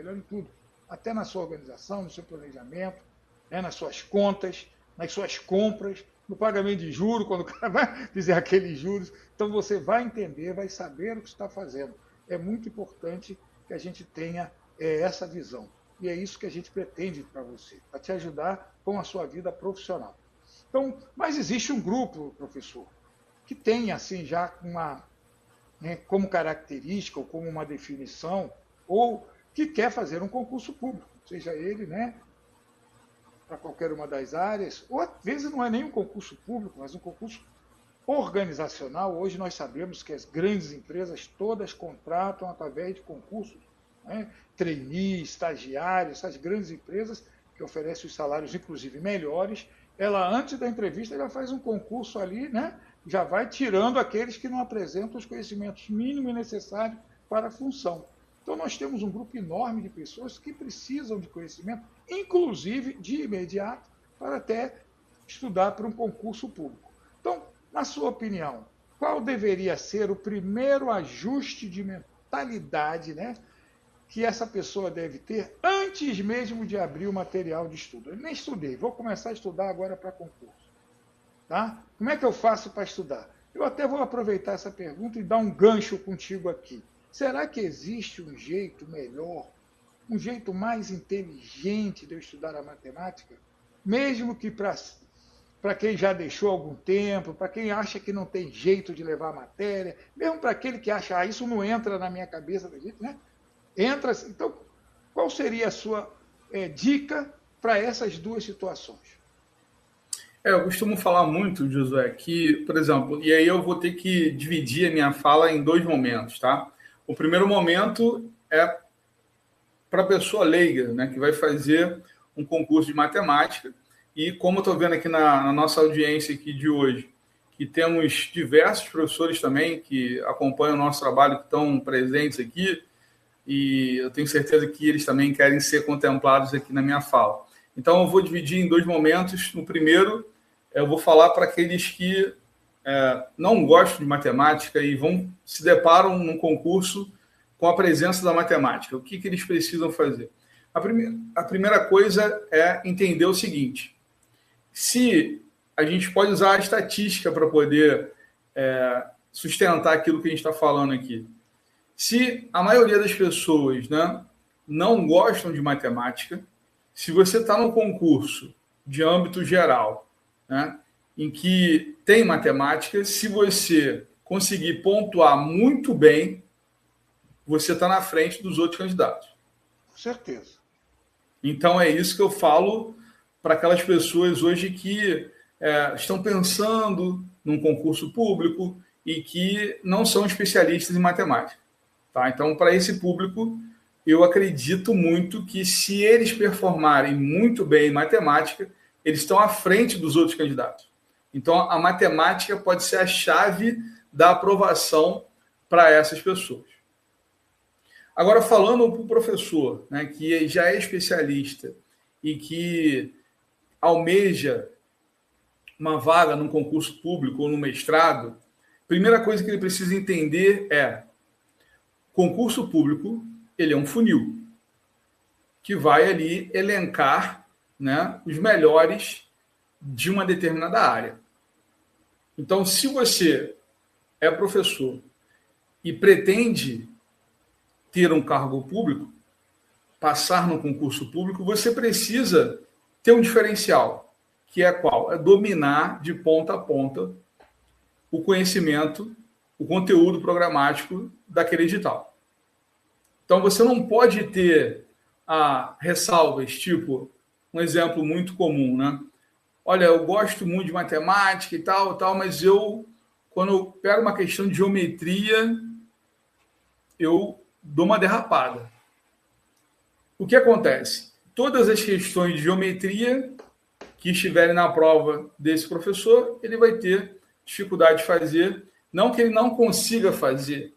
melhor em tudo, até na sua organização, no seu planejamento, né, nas suas contas, nas suas compras, no pagamento de juros, quando o cara vai dizer aqueles juros. Então você vai entender, vai saber o que está fazendo. É muito importante que a gente tenha essa visão. E é isso que a gente pretende para você, para te ajudar com a sua vida profissional. Então, mas existe um grupo, professor, que tem assim já uma, né, como característica ou como uma definição, ou que quer fazer um concurso público, seja ele, né, para qualquer uma das áreas, ou às vezes não é nem um concurso público, mas um concurso organizacional. Hoje nós sabemos que as grandes empresas todas contratam através de concursos, né, trainee, estagiários, essas grandes empresas que oferecem os salários, inclusive, melhores. Ela, antes da entrevista, já faz um concurso ali, né? Já vai tirando aqueles que não apresentam os conhecimentos mínimos necessários para a função. Então, nós temos um grupo enorme de pessoas que precisam de conhecimento, inclusive de imediato, para até estudar para um concurso público. Então, na sua opinião, qual deveria ser o primeiro ajuste de mentalidade, né, que essa pessoa deve ter antes mesmo de abrir o material de estudo? Eu nem estudei, vou começar a estudar agora para concurso. Tá? Como é que eu faço para estudar? Eu até vou aproveitar essa pergunta e dar um gancho contigo aqui. Será que existe um jeito melhor, um jeito mais inteligente de eu estudar a matemática? Mesmo que para quem já deixou algum tempo, para quem acha que não tem jeito de levar a matéria, mesmo para aquele que acha, isso não entra na minha cabeça, né? Entra. Então, qual seria a sua dica para essas duas situações? Eu costumo falar muito, Josué, que, por exemplo, e aí eu vou ter que dividir a minha fala em dois momentos, tá? O primeiro momento é para a pessoa leiga, né, que vai fazer um concurso de matemática. E como eu estou vendo aqui na nossa audiência aqui de hoje, que temos diversos professores também que acompanham o nosso trabalho, que estão presentes aqui, e eu tenho certeza que eles também querem ser contemplados aqui na minha fala. Então, eu vou dividir em dois momentos. No primeiro, eu vou falar para aqueles que não gostam de matemática e se deparam num concurso com a presença da matemática. O que eles precisam fazer? A primeira coisa é entender o seguinte: se a gente pode usar a estatística para poder sustentar aquilo que a gente está falando aqui. Se a maioria das pessoas, né, não gostam de matemática, se você está num concurso de âmbito geral, né, em que tem matemática, se você conseguir pontuar muito bem, você está na frente dos outros candidatos. Com certeza. Então, é isso que eu falo para aquelas pessoas hoje que estão pensando num concurso público e que não são especialistas em matemática. Tá? Então, para esse público, eu acredito muito que se eles performarem muito bem em matemática, eles estão à frente dos outros candidatos. Então, a matemática pode ser a chave da aprovação para essas pessoas. Agora, falando para o professor, né, que já é especialista e que almeja uma vaga num concurso público ou no mestrado, a primeira coisa que ele precisa entender é: concurso público, ele é um funil que vai ali elencar, né, os melhores de uma determinada área. Então, se você é professor e pretende ter um cargo público, passar no concurso público, você precisa ter um diferencial, que é qual? É dominar de ponta a ponta o conhecimento, o conteúdo programático daquele edital. Então, você não pode ter ressalvas, tipo, um exemplo muito comum, né? Olha, eu gosto muito de matemática e tal, mas quando eu pego uma questão de geometria, eu dou uma derrapada. O que acontece? Todas as questões de geometria que estiverem na prova desse professor, ele vai ter dificuldade de fazer, não que ele não consiga fazer.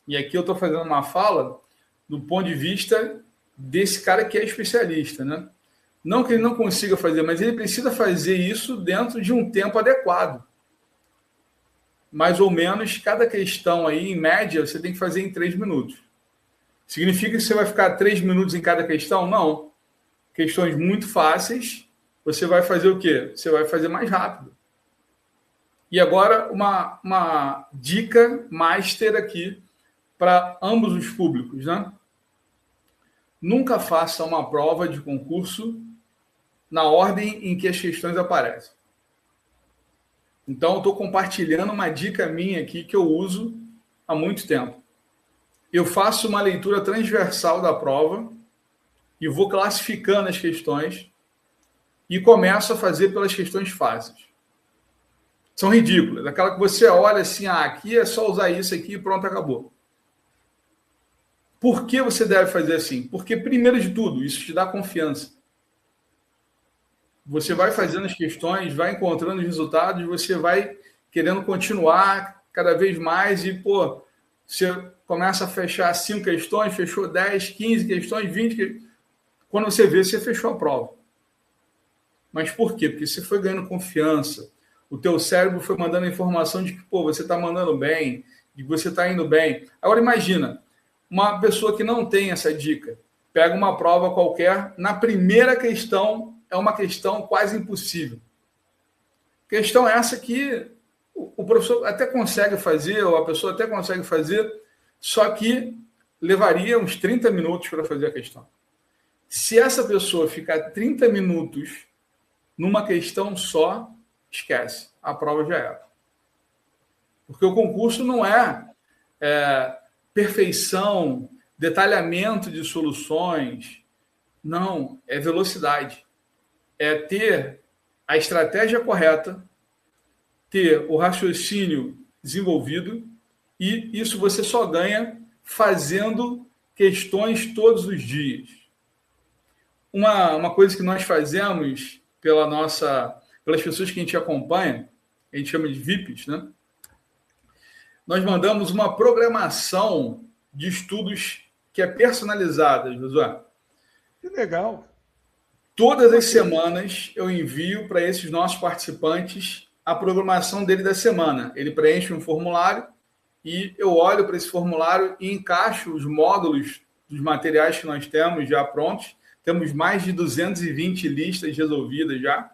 E aqui eu estou fazendo uma fala do ponto de vista desse cara que é especialista, né? Não que ele não consiga fazer, mas ele precisa fazer isso dentro de um tempo adequado. Mais ou menos, cada questão aí, em média, você tem que fazer em 3 minutos. Significa que você vai ficar 3 minutos em cada questão? Não. Questões muito fáceis, você vai fazer o quê? Você vai fazer mais rápido. E agora, uma dica master aqui para ambos os públicos, né? Nunca faça uma prova de concurso na ordem em que as questões aparecem. Então, eu estou compartilhando uma dica minha aqui que eu uso há muito tempo. Eu faço uma leitura transversal da prova e vou classificando as questões e começo a fazer pelas questões fáceis. São ridículas. Aquela que você olha assim, aqui é só usar isso aqui e pronto, acabou. Por que você deve fazer assim? Porque, primeiro de tudo, isso te dá confiança. Você vai fazendo as questões, vai encontrando os resultados, você vai querendo continuar cada vez mais e, você começa a fechar 5 questões, fechou 10, 15 questões, 20 questões. Quando você vê, você fechou a prova. Mas por quê? Porque você foi ganhando confiança. O teu cérebro foi mandando a informação de que, você está mandando bem, de que você está indo bem. Agora, imagina, uma pessoa que não tem essa dica, pega uma prova qualquer, na primeira questão, é uma questão quase impossível. Questão essa que o professor até consegue fazer, ou a pessoa até consegue fazer, só que levaria uns 30 minutos para fazer a questão. Se essa pessoa ficar 30 minutos numa questão só, esquece, a prova já era. Porque o concurso não é perfeição, detalhamento de soluções, não, é velocidade. É ter a estratégia correta, ter o raciocínio desenvolvido, e isso você só ganha fazendo questões todos os dias. Uma coisa que nós fazemos pelas pessoas que a gente acompanha, a gente chama de VIPs, né? Nós mandamos uma programação de estudos que é personalizada, Josué. Que legal. Todas as semanas eu envio para esses nossos participantes a programação dele da semana. Ele preenche um formulário e eu olho para esse formulário e encaixo os módulos dos materiais que nós temos já prontos. Temos mais de 220 listas resolvidas já.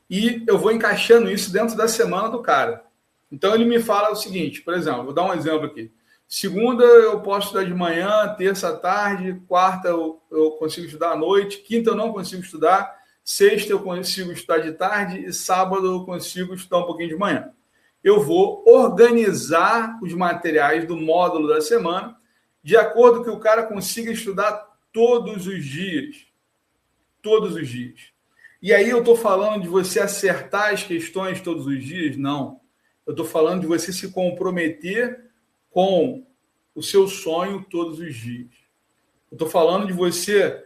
E eu vou encaixando isso dentro da semana do cara. Então, ele me fala o seguinte, por exemplo, vou dar um exemplo aqui. Segunda, eu posso estudar de manhã, terça à tarde, quarta eu consigo estudar à noite, quinta eu não consigo estudar, sexta eu consigo estudar de tarde e sábado eu consigo estudar um pouquinho de manhã. Eu vou organizar os materiais do módulo da semana de acordo com que o cara consiga estudar todos os dias. Todos os dias. E aí eu estou falando de você acertar as questões todos os dias? Não. Eu estou falando de você se comprometer com o seu sonho todos os dias. Eu estou falando de você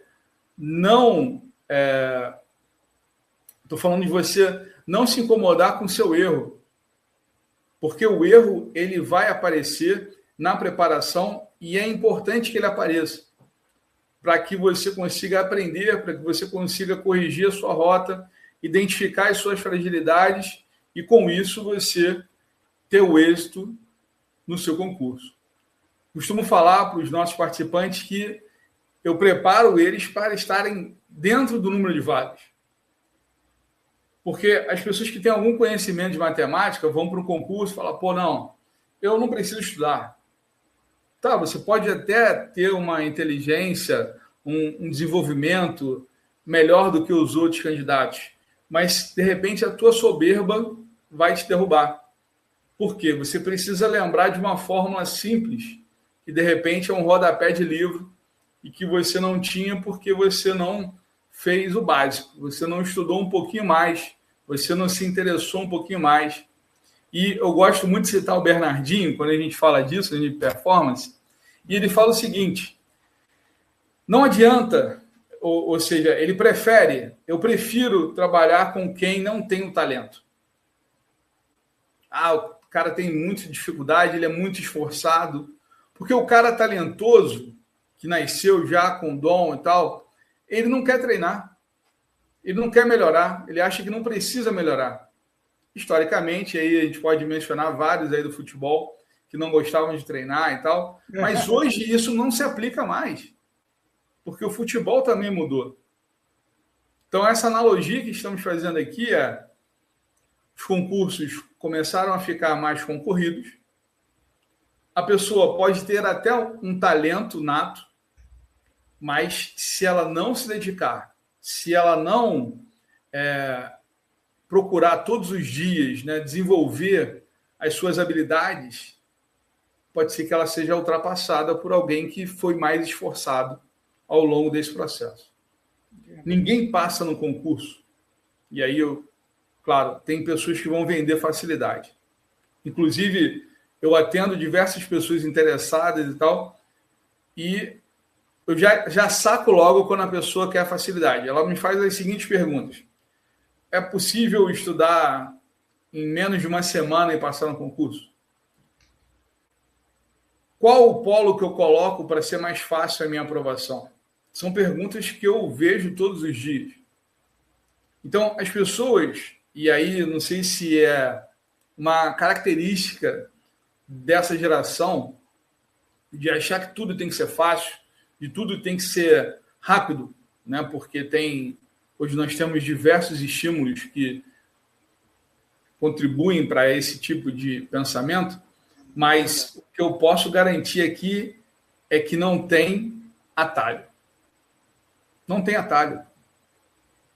estou falando de você não se incomodar com o seu erro. Porque o erro, ele vai aparecer na preparação e é importante que ele apareça para que você consiga aprender, para que você consiga corrigir a sua rota, identificar as suas fragilidades e, com isso, você ter o êxito no seu concurso. Costumo falar para os nossos participantes que eu preparo eles para estarem dentro do número de vagas. Porque as pessoas que têm algum conhecimento de matemática vão para o concurso e falam, não, eu não preciso estudar. Tá, você pode até ter uma inteligência, um desenvolvimento melhor do que os outros candidatos, mas, de repente, a tua soberba vai te derrubar. Por quê? Você precisa lembrar de uma fórmula simples, que, de repente, é um rodapé de livro e que você não tinha porque você não fez o básico, você não estudou um pouquinho mais, você não se interessou um pouquinho mais. E eu gosto muito de citar o Bernardinho, quando a gente fala disso, de performance, e ele fala o seguinte, não adianta, ou seja, eu prefiro trabalhar com quem não tem o talento. O cara tem muita dificuldade, ele é muito esforçado, porque o cara talentoso, que nasceu já com dom e tal, ele não quer treinar, ele não quer melhorar, ele acha que não precisa melhorar. Historicamente, aí a gente pode mencionar vários aí do futebol que não gostavam de treinar e tal. Mas hoje isso não se aplica mais, porque o futebol também mudou. Então, essa analogia que estamos fazendo aqui é: os concursos começaram a ficar mais concorridos, a pessoa pode ter até um talento nato, mas se ela não se dedicar, se ela não procurar todos os dias, né, desenvolver as suas habilidades, pode ser que ela seja ultrapassada por alguém que foi mais esforçado ao longo desse processo. Ninguém passa no concurso. E aí, claro, tem pessoas que vão vender facilidade. Inclusive, eu atendo diversas pessoas interessadas e tal, e eu já saco logo quando a pessoa quer facilidade. Ela me faz as seguintes perguntas: é possível estudar em menos de uma semana e passar no concurso? Qual o polo que eu coloco para ser mais fácil a minha aprovação? São perguntas que eu vejo todos os dias. Então, as pessoas, e aí não sei se é uma característica dessa geração, de achar que tudo tem que ser fácil, de tudo tem que ser rápido, né? Porque hoje nós temos diversos estímulos que contribuem para esse tipo de pensamento, mas o que eu posso garantir aqui é que não tem atalho. Não tem atalho.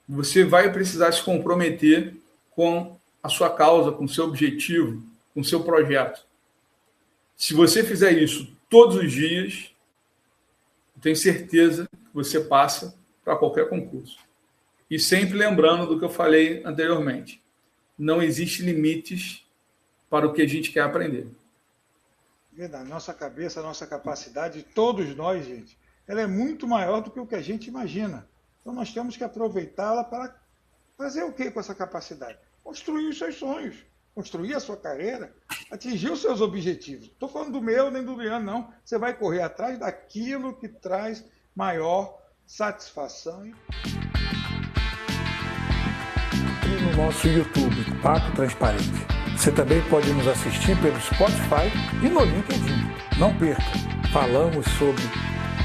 Você vai precisar se comprometer com a sua causa, com o seu objetivo, com o seu projeto. Se você fizer isso todos os dias, eu tenho certeza que você passa para qualquer concurso. E sempre lembrando do que eu falei anteriormente: não existe limites para o que a gente quer aprender. Verdade. Nossa cabeça, nossa capacidade, todos nós, gente, ela é muito maior do que o que a gente imagina. Então nós temos que aproveitá-la para fazer o que com essa capacidade? Construir os seus sonhos, construir a sua carreira, atingir os seus objetivos. Não estou falando do meu nem do Leandro, não. Você vai correr atrás daquilo que traz maior satisfação. E no nosso YouTube, Papo Transparente. Você também pode nos assistir pelo Spotify e no LinkedIn. Não perca, falamos sobre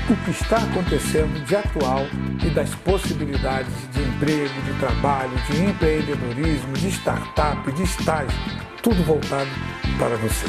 o que está acontecendo de atual e das possibilidades de emprego, de trabalho, de empreendedorismo, de startup, de estágio, tudo voltado para você.